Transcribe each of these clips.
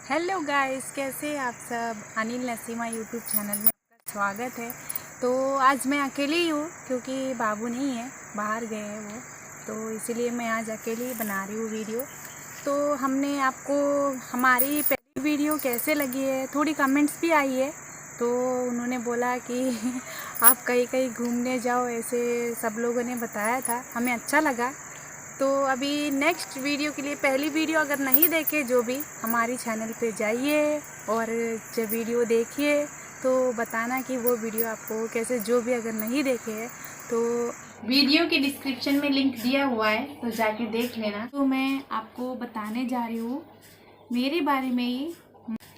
Hello guys, कैसे हैं आप सब। अनिल नसीमा यूट्यूब चैनल में आपका स्वागत है। तो आज मैं अकेली ही हूँ क्योंकि बाबू नहीं है, बाहर गए हैं वो, तो इसीलिए मैं आज अकेली ही बना रही हूँ वीडियो। तो हमने आपको हमारी पहली वीडियो कैसे लगी है, थोड़ी कमेंट्स भी आई है, तो उन्होंने बोला कि आप कहीं कहीं घूमने जाओ, ऐसे सब लोगों ने बताया था, हमें अच्छा लगा। तो अभी नेक्स्ट वीडियो के लिए पहली वीडियो अगर नहीं देखे जो भी, हमारी चैनल पे जाइए और जब वीडियो देखिए तो बताना कि वो वीडियो आपको कैसे, जो भी अगर नहीं देखे है तो वीडियो के डिस्क्रिप्शन में लिंक दिया हुआ है, तो जाके देख लेना। तो मैं आपको बताने जा रही हूँ मेरे बारे में ही।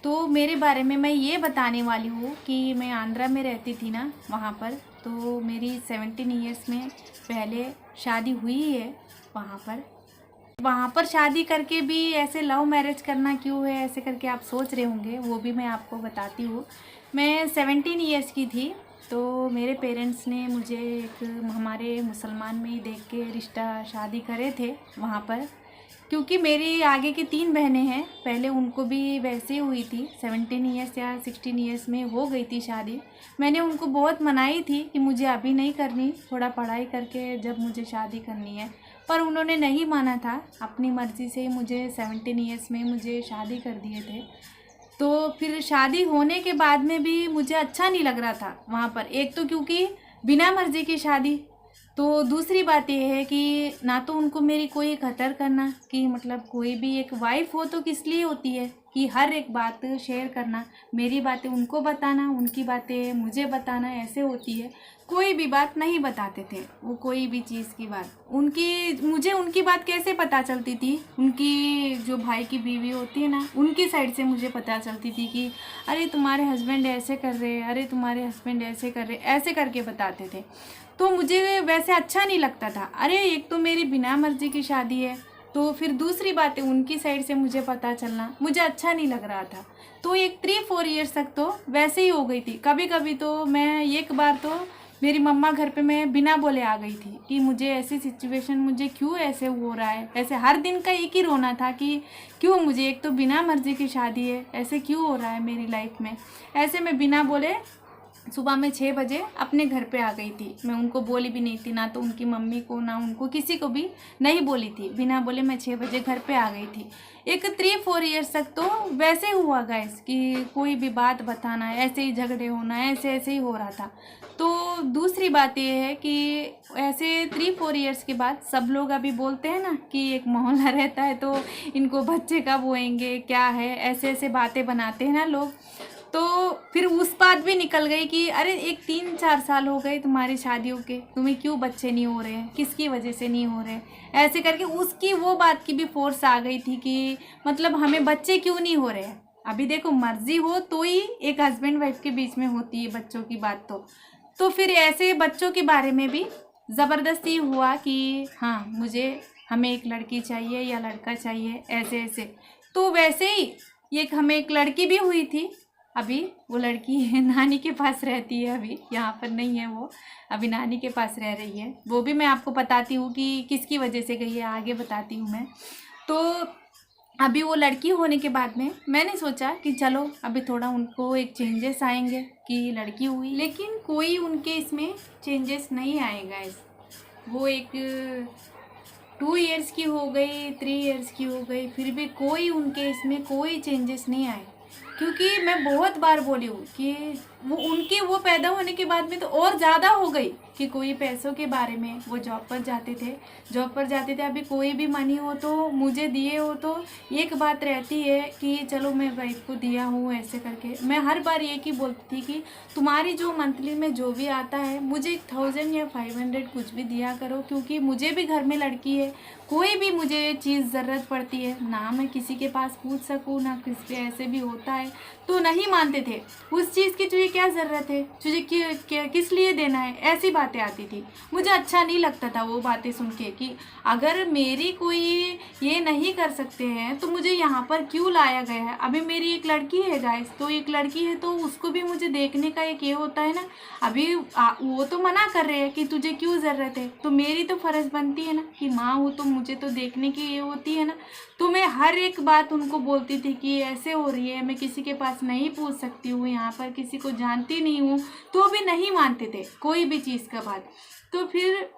तो मेरे बारे में मैं ये बताने वाली हूँ कि मैं आंध्रा में रहती थी ना, वहाँ पर तो मेरी 17 ईयर्स में पहले शादी हुई है। वहाँ पर शादी करके भी ऐसे लव मैरिज करना क्यों है, ऐसे करके आप सोच रहे होंगे, वो भी मैं आपको बताती हूँ। मैं 17 ईयर्स की थी, तो मेरे पेरेंट्स ने मुझे एक हमारे मुसलमान में ही देख के रिश्ता शादी करे थे वहाँ पर। क्योंकि मेरी आगे की 3 बहनें हैं, पहले उनको भी वैसे ही हुई थी, 17 ईयर्स या 16 ईयर्स में हो गई थी शादी। मैंने उनको बहुत मनाई थी कि मुझे अभी नहीं करनी, थोड़ा पढ़ाई करके जब मुझे शादी करनी है, पर उन्होंने नहीं माना था। अपनी मर्ज़ी से मुझे 17 ईयर्स में मुझे शादी कर दिए थे। तो फिर शादी होने के बाद में भी मुझे अच्छा नहीं लग रहा था वहाँ पर, एक तो क्योंकि बिना मर्ज़ी की शादी, तो दूसरी बात यह है कि ना तो उनको मेरी कोई कदर करना, कि मतलब कोई भी एक वाइफ हो तो किस लिए होती है कि हर एक बात शेयर करना, मेरी बातें उनको बताना, उनकी बातें मुझे बताना, ऐसे होती है। कोई भी बात नहीं बताते थे वो, कोई भी चीज़ की बात मुझे उनकी बात कैसे पता चलती थी, उनकी जो भाई की बीवी होती है ना, उनकी साइड से मुझे पता चलती थी कि अरे तुम्हारे हस्बैंड ऐसे कर रहे, अरे तुम्हारे हस्बैंड ऐसे कर रहे, ऐसे करके बताते थे। तो मुझे वैसे अच्छा नहीं लगता था। अरे एक तो मेरी बिना मर्जी की शादी है, तो फिर दूसरी बात है उनकी साइड से मुझे पता चलना मुझे अच्छा नहीं लग रहा था। तो एक 3-4 ईयर्स तक तो वैसे ही हो गई थी। कभी कभी तो मैं एक बार तो मेरी मम्मा घर पे मैं बिना बोले आ गई थी कि मुझे ऐसी सिचुएशन, मुझे क्यों ऐसे हो रहा है, ऐसे हर दिन का एक ही रोना था कि क्यों मुझे, एक तो बिना मर्जी की शादी है, ऐसे क्यों हो रहा है मेरी लाइफ में। ऐसे मैं बिना बोले सुबह में 6 बजे अपने घर पे आ गई थी। मैं उनको बोली भी नहीं थी, ना तो उनकी मम्मी को, ना उनको, किसी को भी नहीं बोली थी। बिना बोले मैं 6 बजे घर पे आ गई थी। एक 3-4 ईयर्स तक तो वैसे हुआ गाइस कि कोई भी बात बताना, ऐसे ही झगड़े होना, ऐसे ऐसे ही हो रहा था। तो दूसरी बात ये है कि ऐसे 3-4 ईयर्स के बाद सब लोग अभी बोलते हैं ना कि एक मोहल्ला रहता है तो इनको बच्चे कब होएंगे, क्या है, ऐसे ऐसे बातें बनाते हैं ना लोग। तो फिर उस बात भी निकल गई कि अरे एक 3-4 साल हो गए तुम्हारी शादियों के, तुम्हें क्यों बच्चे नहीं हो रहे हैं, किसकी वजह से नहीं हो रहे, ऐसे करके उसकी वो बात की भी फोर्स आ गई थी कि मतलब हमें बच्चे क्यों नहीं हो रहे हैं। अभी देखो मर्जी हो तो ही एक हस्बैंड वाइफ के बीच में होती है बच्चों की बात। तो फिर ऐसे बच्चों के बारे में भी ज़बरदस्ती हुआ कि हाँ मुझे, हमें एक लड़की चाहिए या लड़का चाहिए, ऐसे ऐसे। तो वैसे ही एक हमें एक लड़की भी हुई थी। अभी वो लड़की नानी के पास रहती है, अभी यहाँ पर नहीं है वो, अभी नानी के पास रह रही है। वो भी मैं आपको बताती हूँ कि किसकी वजह से गई है, आगे बताती हूँ मैं। तो अभी वो लड़की होने के बाद में मैंने सोचा कि चलो अभी थोड़ा उनको एक चेंजेस आएंगे कि लड़की हुई, लेकिन कोई उनके इसमें चेंजेस नहीं आएगा। वो एक 2 ईयर्स की हो गई, 3 ईयर्स की हो गई, फिर भी कोई उनके इसमें कोई चेंजेस नहीं आए। क्योंकि मैं बहुत बार बोली हूँ कि वो पैदा होने के बाद में तो और ज़्यादा हो गई कि कोई पैसों के बारे में, वो जॉब पर जाते थे। अभी कोई भी मनी हो तो मुझे दिए हो तो एक बात रहती है कि चलो मैं वाइफ को दिया हूँ, ऐसे करके मैं हर बार ये ही बोलती थी कि तुम्हारी जो मंथली में जो भी आता है मुझे 1000 या 500 कुछ भी दिया करो, क्योंकि मुझे भी घर में लड़की है, कोई भी मुझे चीज़ ज़रूरत पड़ती है ना, मैं किसी के पास पूछ सकूँ ना, किसी पे ऐसे भी होता है। तो नहीं मानते थे उस चीज़ की, तुझे क्या ज़रूरत है, तुझे किस लिए देना है, ऐसी बातें आती थी। मुझे अच्छा नहीं लगता था वो बातें सुन के कि अगर मेरी कोई ये नहीं कर सकते हैं तो मुझे यहाँ पर क्यों लाया गया है। अभी मेरी एक लड़की है गाइस, तो एक लड़की है तो उसको भी मुझे देखने का एक ये होता है ना। अभी वो तो मना कर रहे हैं कि तुझे क्यों ज़रूरत है, तो मेरी तो फ़र्ज़ बनती है ना कि माँ हूँ तो मुझे तो देखने की ये होती है ना, तो मैं हर एक बात उनको बोलती थी कि ऐसे हो रही है, मैं किसी के पास नहीं पूछ सकती हूँ, यहाँ पर किसी को जानती नहीं हूँ, तो भी नहीं मानते थे कोई भी चीज़ का बात। तो फिर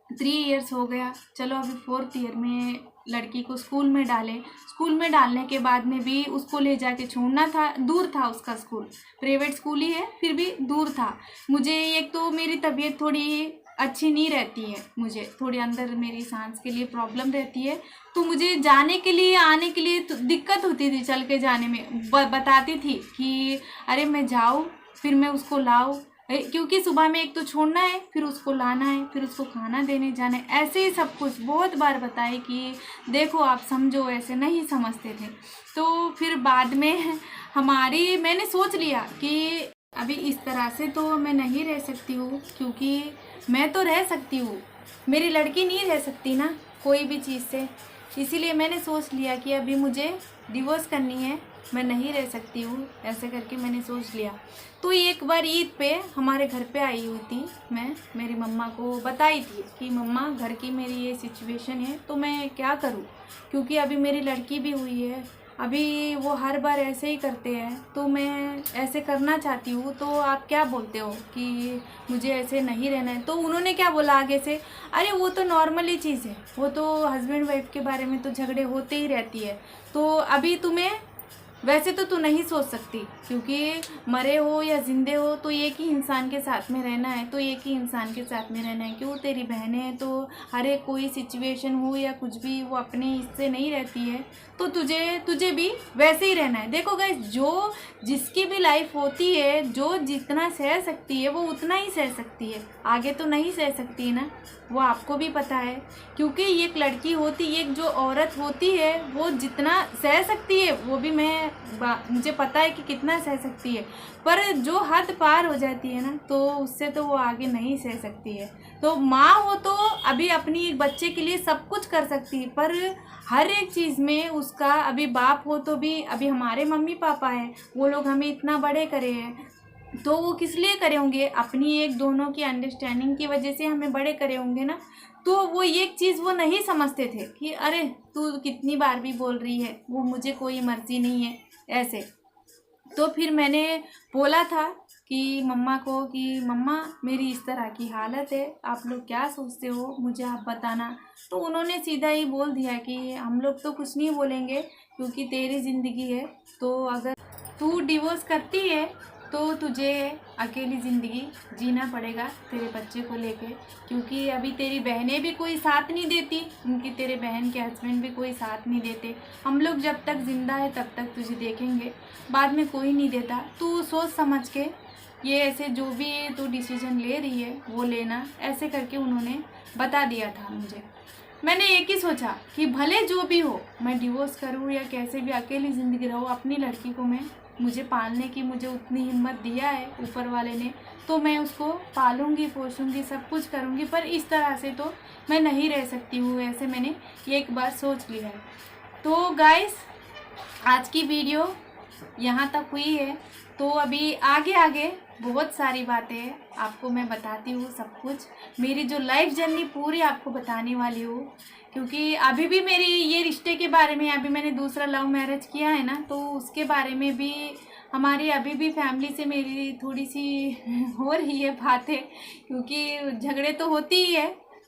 3 इयर्स हो गया, चलो अभी 4th ईयर में लड़की को स्कूल में डाले। स्कूल में डालने के बाद में भी उसको ले जाके छोड़ना था, दूर था उसका स्कूल, प्राइवेट स्कूल ही है फिर भी दूर था। मुझे एक तो मेरी तबीयत थोड़ी अच्छी नहीं रहती है, मुझे थोड़ी अंदर मेरी सांस के लिए प्रॉब्लम रहती है, तो मुझे जाने के लिए आने के लिए तो दिक्कत होती थी, चल के जाने में बताती थी कि अरे मैं जाऊँ फिर मैं उसको लाऊँ, क्योंकि सुबह में एक तो छोड़ना है, फिर उसको लाना है, फिर उसको खाना देने जाना है, ऐसे ही सब कुछ बहुत बार बताए कि देखो आप समझो, ऐसे नहीं समझते थे। तो फिर बाद में मैंने सोच लिया कि अभी इस तरह से तो मैं नहीं रह सकती हूँ, क्योंकि मैं तो रह सकती हूँ, मेरी लड़की नहीं रह सकती ना कोई भी चीज़ से। इसीलिए मैंने सोच लिया कि अभी मुझे डिवोर्स करनी है, मैं नहीं रह सकती हूँ, ऐसे करके मैंने सोच लिया। तो एक बार ईद पे हमारे घर पे आई हुई थी, मैं मेरी मम्मा को बताई थी कि मम्मा घर की मेरी ये सिचुएशन है, तो मैं क्या करूँ, क्योंकि अभी मेरी लड़की भी हुई है, अभी वो हर बार ऐसे ही करते हैं, तो मैं ऐसे करना चाहती हूँ, तो आप क्या बोलते हो कि मुझे ऐसे नहीं रहना है। तो उन्होंने क्या बोला आगे से, अरे वो तो नॉर्मली चीज़ है, वो तो हस्बैंड वाइफ के बारे में तो झगड़े होते ही रहती है, तो अभी तुम्हें वैसे तो तू नहीं सोच सकती, क्योंकि मरे हो या जिंदे हो तो एक ही इंसान के साथ में रहना है, तो एक ही इंसान के साथ में रहना है। क्यों, तेरी बहनें हैं तो हर एक कोई सिचुएशन हो या कुछ भी वो अपने हिस्से नहीं रहती है, तो तुझे भी वैसे ही रहना है। देखो गाइस, जो जिसकी भी लाइफ होती है, जो जितना सह सकती है वो उतना ही सह सकती है, आगे तो नहीं सह सकती है ना, वो आपको भी पता है। क्योंकि एक लड़की होती, एक जो औरत होती है, वो जितना सह सकती है वो भी मुझे पता है कि कितना सह सकती है, पर जो हद पार हो जाती है ना, तो उससे तो वो आगे नहीं सह सकती है। तो माँ हो तो अभी अपनी एक बच्चे के लिए सब कुछ कर सकती है, पर हर एक चीज़ में उसका, अभी बाप हो तो भी, अभी हमारे मम्मी पापा हैं, वो लोग हमें इतना बड़े करे हैं, तो वो किस लिए करे होंगे, अपनी एक दोनों की अंडरस्टैंडिंग की वजह से हमें बड़े करे होंगे ना। तो वो एक चीज़ वो नहीं समझते थे कि अरे तू कितनी बार भी बोल रही है, वो मुझे कोई मर्जी नहीं है ऐसे। तो फिर मैंने बोला था कि मम्मा को कि मम्मा मेरी इस तरह की हालत है, आप लोग क्या सोचते हो, मुझे आप बताना। तो उन्होंने सीधा ही बोल दिया कि हम लोग तो कुछ नहीं बोलेंगे, क्योंकि तेरी ज़िंदगी है, तो अगर तू डिवोर्स करती है तो तुझे अकेली ज़िंदगी जीना पड़ेगा तेरे बच्चे को लेके, क्योंकि अभी तेरी बहनें भी कोई साथ नहीं देती, उनकी तेरे बहन के हस्बैंड भी कोई साथ नहीं देते। हम लोग जब तक ज़िंदा है तब तक तुझे देखेंगे, बाद में कोई नहीं देता। तू सोच समझ के ये ऐसे जो भी तू डिसीजन ले रही है वो लेना, ऐसे करके उन्होंने बता दिया था मुझे। मैंने एक ही सोचा कि भले जो भी हो, मैं डिवोर्स करूँ या कैसे भी अकेली ज़िंदगी रहूँ, अपनी लड़की को मुझे पालने की मुझे उतनी हिम्मत दिया है ऊपर वाले ने, तो मैं उसको पालूंगी, पोसूंगी, सब कुछ करूंगी, पर इस तरह से तो मैं नहीं रह सकती हूँ, ऐसे मैंने एक बार सोच लिया है। तो गाइस, आज की वीडियो यहाँ तक हुई है, तो अभी आगे आगे बहुत सारी बातें आपको मैं बताती हूँ, सब कुछ मेरी जो लाइफ जर्नी पूरी आपको बताने वाली हूँ, क्योंकि अभी भी मेरी ये रिश्ते के बारे में, अभी मैंने दूसरा लव मैरिज किया है ना, तो उसके बारे में भी हमारी अभी भी फैमिली से मेरी थोड़ी सी हो रही है बातें, क्योंकि झगड़े तो होती ही है।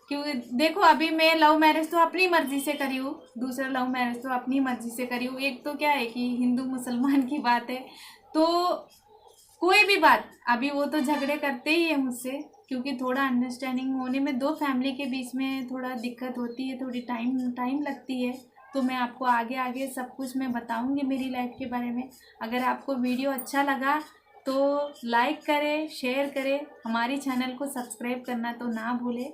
क्योंकि देखो, अभी मैं लव मैरिज तो अपनी मर्ज़ी से करी हूँ, दूसरा लव मैरिज तो अपनी मर्ज़ी से करी हूँ। एक तो क्या है कि हिंदू मुसलमान की बात है, तो कोई भी बात, अभी वो तो झगड़े करते ही है मुझसे, क्योंकि थोड़ा अंडरस्टैंडिंग होने में दो फैमिली के बीच में थोड़ा दिक्कत होती है, थोड़ी टाइम लगती है। तो मैं आपको आगे आगे सब कुछ मैं बताऊंगी मेरी लाइफ के बारे में। अगर आपको वीडियो अच्छा लगा तो लाइक करें, शेयर करें, हमारी चैनल को सब्सक्राइब करना तो ना भूलें।